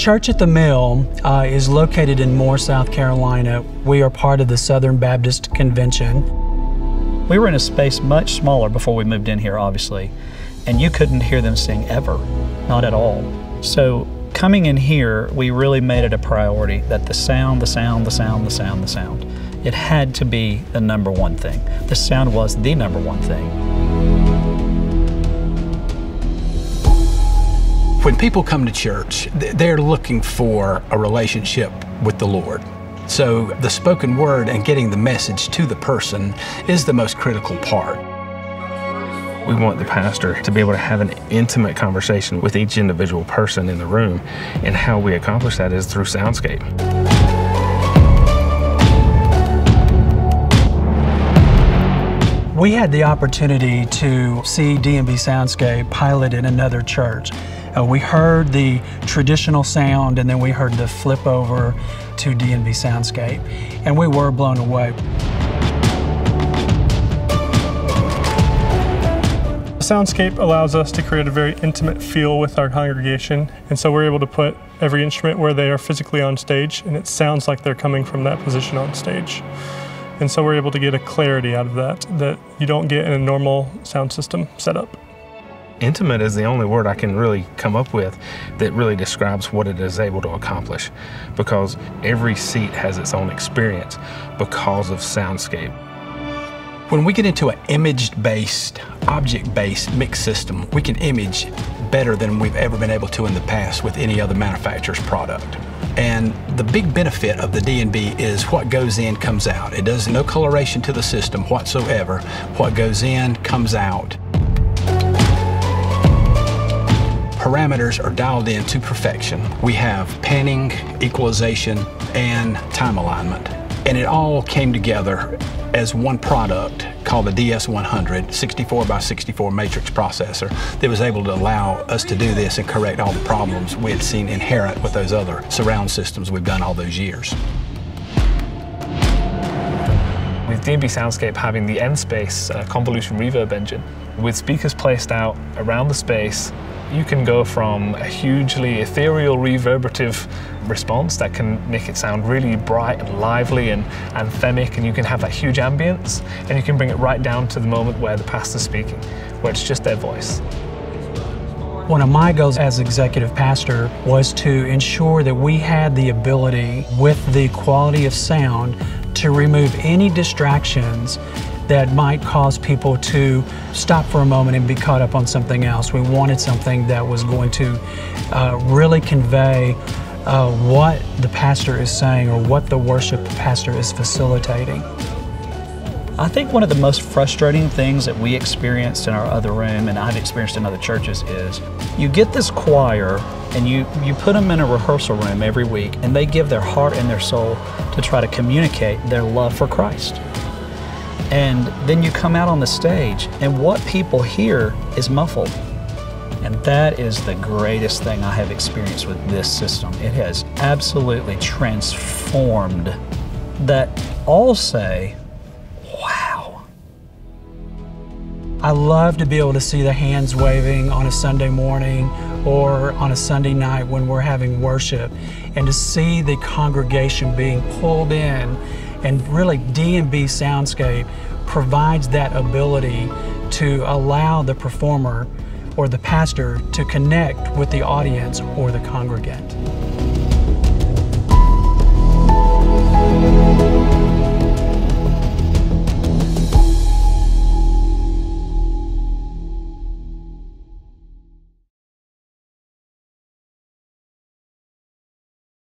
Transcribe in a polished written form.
Church at the Mill is located in Moore, South Carolina. We are part of the Southern Baptist Convention. We were in a space much smaller before we moved in here, obviously, and you couldn't hear them sing ever, not at all. So coming in here, we really made it a priority that the sound, it had to be the number one thing. The sound was the number one thing. When people come to church, they're looking for a relationship with the Lord. So the spoken word and getting the message to the person is the most critical part. We want the pastor to be able to have an intimate conversation with each individual person in the room, and how we accomplish that is through Soundscape. We had the opportunity to see D&B Soundscape pilot in another church. We heard the traditional sound, and then we heard the flip over to D&B Soundscape, and we were blown away. Soundscape allows us to create a very intimate feel with our congregation, and so we're able to put every instrument where they are physically on stage, and it sounds like they're coming from that position on stage. And so we're able to get a clarity out of that you don't get in a normal sound system setup. Intimate is the only word I can really come up with that really describes what it is able to accomplish, because every seat has its own experience because of Soundscape. When we get into an image-based, object-based mix system, we can image better than we've ever been able to in the past with any other manufacturer's product. And the big benefit of the D&B is what goes in comes out. It does no coloration to the system whatsoever. What goes in comes out. Parameters are dialed in to perfection. We have panning, equalization, and time alignment. And it all came together as one product called the DS100 64x64 matrix processor that was able to allow us to do this and correct all the problems we had seen inherent with those other surround systems we've done all those years. With D&B Soundscape having the N-Space convolution reverb engine, with speakers placed out around the space, you can go from a hugely ethereal reverberative response that can make it sound really bright and lively and anthemic, and you can have that huge ambience, and you can bring it right down to the moment where the pastor's speaking, where it's just their voice. One of my goals as executive pastor was to ensure that we had the ability, with the quality of sound, to remove any distractions that might cause people to stop for a moment and be caught up on something else. We wanted something that was going to really convey what the pastor is saying or what the worship pastor is facilitating. I think one of the most frustrating things that we experienced in our other room, and I've experienced in other churches, is you get this choir and you put them in a rehearsal room every week, and they give their heart and their soul to try to communicate their love for Christ. And then you come out on the stage, and what people hear is muffled. And that is the greatest thing I have experienced with this system. It has absolutely transformed that. All say, wow. I love to be able to see the hands waving on a Sunday morning or on a Sunday night when we're having worship, and to see the congregation being pulled in. And really, D&B Soundscape provides that ability to allow the performer or the pastor to connect with the audience or the congregant.